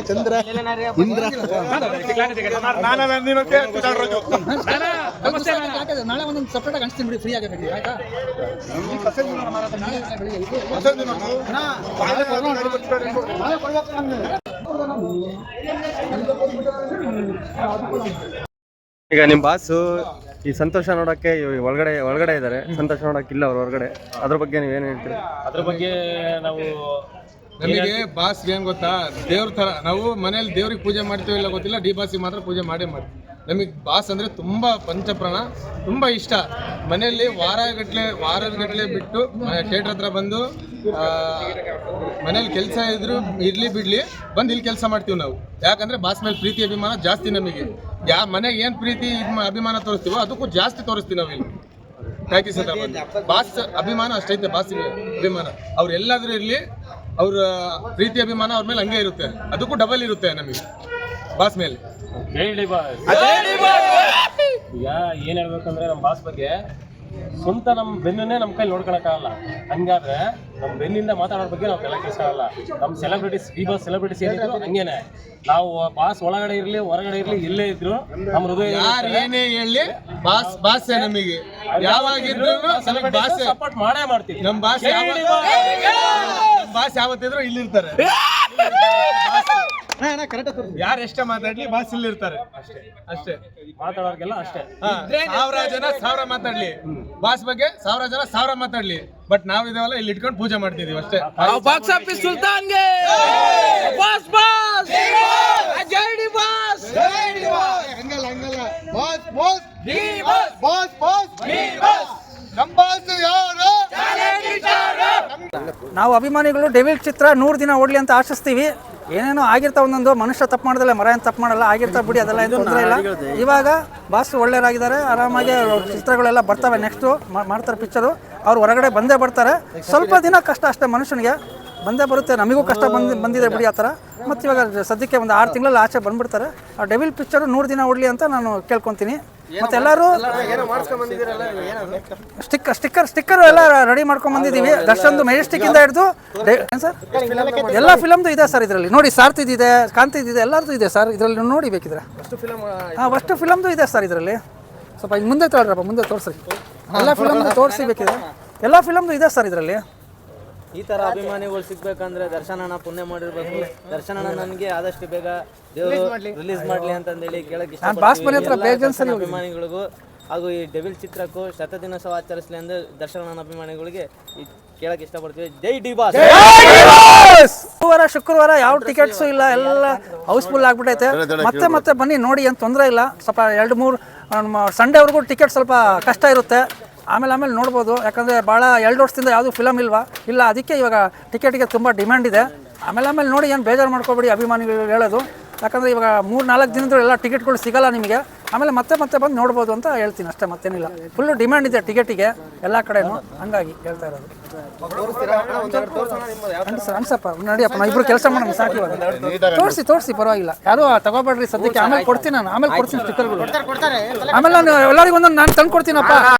ಚಂದ್ರ ಇಂದ್ರ ನಾಳೆ ಒಂದೊಂದು ಸಪ್ರೇಟ್ ಅನಿಸ್ತೀನಿ ಬಿಡಿ, ಫ್ರೀ ಆಗಬೇಕು ಆಯ್ತಾ. ಈಗ ನಿಮ್ಮ ಬಾಸು ಈ ಸಂತೋಷ ನೋಡಕ್ಕೆ ಒಳಗಡೆ ಇದ್ದಾರೆ, ಸಂತೋಷ ನೋಡಕ್ಕಿಲ್ಲ ಅವ್ರ ಹೊರಗಡೆ. ಅದ್ರ ಬಗ್ಗೆ ನೀವೇನು ಹೇಳ್ತೀರಿ? ಅದ್ರ ಬಗ್ಗೆ ನಾವು ನಮಗೆ ಬಾಸ್ ಏನ್ ಗೊತ್ತಾ, ದೇವ್ರ ತರ. ನಾವು ಮನೇಲಿ ದೇವ್ರಿಗೆ ಪೂಜೆ ಮಾಡ್ತೀವಿ ಇಲ್ಲ ಗೊತ್ತಿಲ್ಲ, ಡಿ ಬಾಸಿಗೆ ಮಾತ್ರ ಪೂಜೆ ಮಾಡೇ ಮಾಡ್ತೀವಿ. ನಮಗೆ ಬಾಸ್ ಅಂದರೆ ತುಂಬ ಪಂಚಪ್ರಾಣ, ತುಂಬ ಇಷ್ಟ. ಮನೆಯಲ್ಲಿ ವಾರಗಟ್ಟಲೆ ಬಿಟ್ಟು ಥಿಯೇಟ್ರ್ ಹತ್ರ ಬಂದು ಮನೇಲಿ ಕೆಲಸ ಇರಲಿ ಬಿಡಲಿ ಬಂದು ಇಲ್ಲಿ ಕೆಲಸ ಮಾಡ್ತೀವಿ ನಾವು. ಯಾಕಂದರೆ ಬಾಸ್ ಮೇಲೆ ಪ್ರೀತಿ ಅಭಿಮಾನ ಜಾಸ್ತಿ ನಮಗೆ. ಮನೆಗೆ ಏನು ಪ್ರೀತಿ ಅಭಿಮಾನ ತೋರಿಸ್ತೀವೋ ಅದಕ್ಕೂ ಜಾಸ್ತಿ ತೋರಿಸ್ತೀವಿ ನಾವು ಇಲ್ಲಿ. Thank you sir. ಬಾಸ್ ಅಭಿಮಾನ ಅಷ್ಟೈತೆ, ಬಾಸಿಗೆ ಅಭಿಮಾನ. ಅವ್ರು ಎಲ್ಲಾದರೂ ಇರಲಿ, ಅವ್ರ ಪ್ರೀತಿ ಅಭಿಮಾನ ಅವ್ರ ಮೇಲೆ ಹಂಗೆ ಇರುತ್ತೆ, ಅದಕ್ಕೂ ಡಬಲ್ ಇರುತ್ತೆ ನಮಗೆ ಬಾಸ್ ಮೇಲೆ. ಈಗ ಏನ್ ಹೇಳ್ಬೇಕಂದ್ರೆ ನಮ್ಮ ಬಾಸ್ ಬಗ್ಗೆ ಸ್ವಂತ ನಮ್ಮ ಬೆನ್ನನ್ನೇ ನಮ್ಮ ಕೈಲಿ ನೋಡ್ಕೊಳಕ್ಕಾಗಲ್ಲ. ಹಂಗಾದ್ರೆ ನಮ್ಮ ಬೆನ್ನಿಂದ ಮಾತಾಡೋದ್ರ ಬಗ್ಗೆ ನಾವು ತಲೆ ಕೆಡಿಸೋಲ್ಲ. ನಮ್ಮ ಸೆಲೆಬ್ರಿಟೀಸ್, ಈ ಬಾಸ್ ಸೆಲೆಬ್ರಿಟೀಸ್ ಏನಿದ್ರು ಹಂಗೇನೆ. ನಾವು ಬಾಸ್ ಒಳಗಡೆ ಇರಲಿ ಹೊರಗಡೆ ಇರಲಿ ಎಲ್ಲೇ ಇದ್ರು ನಮ್ಮ ಹೃದಯ ಯಾರು ಏನೇ ಹೇಳಿ ಬಾಸ್ ನಮಗೆ ಯಾವಾಗಿದ್ರು ಸಪೋರ್ಟ್ ಮಾಡೇ ಮಾಡ್ತೀವಿ. ನಮ್ಮ ಬಾಸ್ ಯಾವತ್ತಿದ್ರು ಇಲ್ಲಿರ್ತಾರೆ. ಯಾರು ಎಷ್ಟೇ ಮಾತಾಡ್ಲಿ ಬಾಸ್ ಇಲ್ಲಿ ಇರ್ತಾರೆ ಅಷ್ಟೇ. ಮಾತಾಡೋರ್ಗೆಲ್ಲ ಅಷ್ಟೇ. 1000 ಜನ 1000 ಮಾತಾಡ್ಲಿ, ಬಾಸ್ ಬಗ್ಗೆ 1000 ಜನ 1000 ಮಾತಾಡ್ಲಿ, ಬಟ್ ನಾವ್ ಇದಾವಲ್ಲ ಇಲ್ಲಿ ಇಟ್ಕೊಂಡು ಪೂಜೆ ಮಾಡ್ತಿದೀವಿ ಅಷ್ಟೇ. ಬಾಕ್ಸ್ ಆಫೀಸ್ ಸುಲ್ತಾನ್ಗೆ ಬಾಸ್ ಬಾಸ್ ಜೈ ಡಿ ಬಾಸ್, ಹಂಗಲ್ಲ boss boss D boss, boss boss D boss. ನಮ್ಮ ಬಾಸ್ ಯಾರು? ನಾವು ಅಭಿಮಾನಿಗಳು ಡೆವಿಲ್ ಚಿತ್ರ 100 ದಿನ ಓಡ್ಲಿ ಅಂತ ಆಶಿಸ್ತೀವಿ. ಏನೇನೋ ಆಗಿರ್ತಾವ, ಒಂದೊಂದು ಮನುಷ್ಯ ತಪ್ಪು ಮಾಡೋದಿಲ್ಲ, ಮರ ಏನು ತಪ್ಪು ಮಾಡಲ್ಲ, ಆಗಿರ್ತಾವ ಬಿಡಿ, ಅದೆಲ್ಲ ಏನು ತೊಂದರೆ ಇಲ್ಲ. ಇವಾಗ ಬಾಸ್ ಒಳ್ಳೆಯರಾಗಿದ್ದಾರೆ, ಆರಾಮಾಗಿ ಚಿತ್ರಗಳೆಲ್ಲ ಬರ್ತವೆ, ನೆಕ್ಸ್ಟು ಮಾಡ್ತಾರೆ ಪಿಕ್ಚರು. ಅವ್ರು ಹೊರಗಡೆ ಬಂದೇ ಬರ್ತಾರೆ. ಸ್ವಲ್ಪ ದಿನ ಕಷ್ಟ ಅಷ್ಟೇ, ಮನುಷ್ಯನಿಗೆ ಬಂದೇ ಬರುತ್ತೆ. ನಮಗೂ ಕಷ್ಟ ಬಂದಿದೆ ಬಿಡಿ ಆ ಥರ. ಮತ್ತು ಇವಾಗ ಸದ್ಯಕ್ಕೆ ಒಂದು 6 ತಿಂಗಳಲ್ಲಿ ಆಚೆ ಬಂದುಬಿಡ್ತಾರೆ. ಆ ಡೆವಿಲ್ ಪಿಕ್ಚರು 100 ದಿನ ಓಡಲಿ ಅಂತ ನಾನು ಕೇಳ್ಕೊತೀನಿ. ಮತ್ತು ಎಲ್ಲರೂ ಸ್ಟಿಕ್ಕರ್ ಎಲ್ಲ ರೆಡಿ ಮಾಡ್ಕೊಂಡು ಬಂದಿದ್ದೀವಿ. ದರ್ಶನ್ದು ಮೆಜೆಸ್ಟಿಕ್ಕಿಂದ ಹಿಡಿದು ಸರ್ ಎಲ್ಲ ಫಿಲಮ್ದು ಇದೆ ಸರ್ ಇದರಲ್ಲಿ. ನೋಡಿ, ಸಾರ್ತಿದಿದೆ, ಕಾಂತಿದಿದೆ, ಎಲ್ಲರದ್ದು ಇದೆ ಸರ್ ಇದರಲ್ಲಿ. ನೋಡಿ ಬೇಕಿದ್ರೆ ಅಷ್ಟು ಫಿಲಮ್ದು ಇದೆ ಸರ್ ಇದರಲ್ಲಿ. ಸ್ವಲ್ಪ ಹಿಂಗೆ ಮುಂದೆ ತಗೊಳ್ರಪ್ಪ, ಮುಂದೆ ತೋರಿಸಿ. ಎಲ್ಲ ಫಿಲಮ್ದು ತೋರಿಸಿ ಬೇಕಿದೆ, ಎಲ್ಲ ಫಿಲಮ್ದು ಇದೆ ಸರ್ ಇದರಲ್ಲಿ. ಈ ಥರ ಅಭಿಮಾನಿಗಳು ಸಿಗ್ಬೇಕಂದ್ರೆ ದರ್ಶನನ ಪುಣ್ಯ ಮಾಡಿರ್ಬೇಕು. ದರ್ಶನನ ನನಗೆ ಆದಷ್ಟು ಬೇಗ ದೇವರು ರಿಲೀಸ್ ಮಾಡಲಿ ಅಂತಂದೇಳಿ ಕೇಳಕ್ಕೆ ಇಷ್ಟಪಡ್ತೀನಿ. ಅಭಿಮಾನಿಗಳಿಗೂ ಹಾಗೂ ಈ ಡೆವಿಲ್ ಚಿತ್ರಕ್ಕೂ ಶತದಿನೋತ್ಸವ ಆಚರಿಸಲಿ ಅಂದ್ರೆ ದರ್ಶನನ ಅಭಿಮಾನಿಗಳಿಗೆ ಕೇಳಕ್ಕೆ ಇಷ್ಟಪಡ್ತೀವಿ. ಜೈ ಡಿ ಬಾಸ್. ಶುಕ್ರವಾರ ಯಾವ ಟಿಕೆಟ್ಸು ಇಲ್ಲ, ಎಲ್ಲ ಹೌಸ್ಫುಲ್ ಆಗ್ಬಿಟ್ಟೈತೆ. ಮತ್ತೆ ಬನ್ನಿ ನೋಡಿ, ಏನು ತೊಂದರೆ ಇಲ್ಲ. ಸ್ವಲ್ಪ 2-3 ಸಂಡೇವರೆಗೂ ಟಿಕೆಟ್ ಸ್ವಲ್ಪ ಕಷ್ಟ ಇರುತ್ತೆ. ಆಮೇಲೆ ನೋಡ್ಬೋದು. ಯಾಕಂದರೆ ಭಾಳ 2 ವರ್ಷದಿಂದ ಯಾವುದೂ ಫಿಲಮ್ ಇಲ್ಲ, ಅದಕ್ಕೆ ಇವಾಗ ಟಿಕೆಟಿಗೆ ತುಂಬ ಡಿಮ್ಯಾಂಡ್ ಇದೆ. ಆಮೇಲೆ ನೋಡಿ, ಏನು ಬೇಜಾರು ಮಾಡ್ಕೊಬೇಡಿ ಅಭಿಮಾನಿಗಳು ಹೇಳೋದು. ಯಾಕಂದರೆ ಇವಾಗ 3-4 ದಿನದ ಎಲ್ಲ ಟಿಕೆಟ್ಗಳು ಸಿಗೋಲ್ಲ ನಿಮಗೆ. ಆಮೇಲೆ ಮತ್ತೆ ಬಂದು ನೋಡ್ಬೋದು ಅಂತ ಹೇಳ್ತೀನಿ ಅಷ್ಟೇ, ಮತ್ತೇನಿಲ್ಲ. ಫುಲ್ಲು ಡಿಮ್ಯಾಂಡ್ ಇದೆ ಟಿಕೆಟಿಗೆ ಎಲ್ಲ ಕಡೆನೂ, ಹಂಗಾಗಿ ಹೇಳ್ತಾ ಇರೋದು. ಅನ್ಸಪ್ಪ ನಡಿಯಪ್ಪ, ನಾವು ಇಬ್ಬರು ಕೆಲಸ ಮಾಡೋಣ ಸಾಕು. ಇವಾಗ ತೋರಿಸಿ ಪರವಾಗಿಲ್ಲ, ಯಾರು ತಗೋಬೇಡ್ರಿ ಸದ್ಯಕ್ಕೆ. ಆಮೇಲೆ ಕೊಡ್ತೀನಿ ಸ್ಟಿಕ್ಕರ್ಗಳು. ಆಮೇಲೆ ನಾನು ಎಲ್ಲರಿಗೂ ಒಂದೊಂದು ನಾನು ತಂದು ಕೊಡ್ತೀನಪ್ಪ.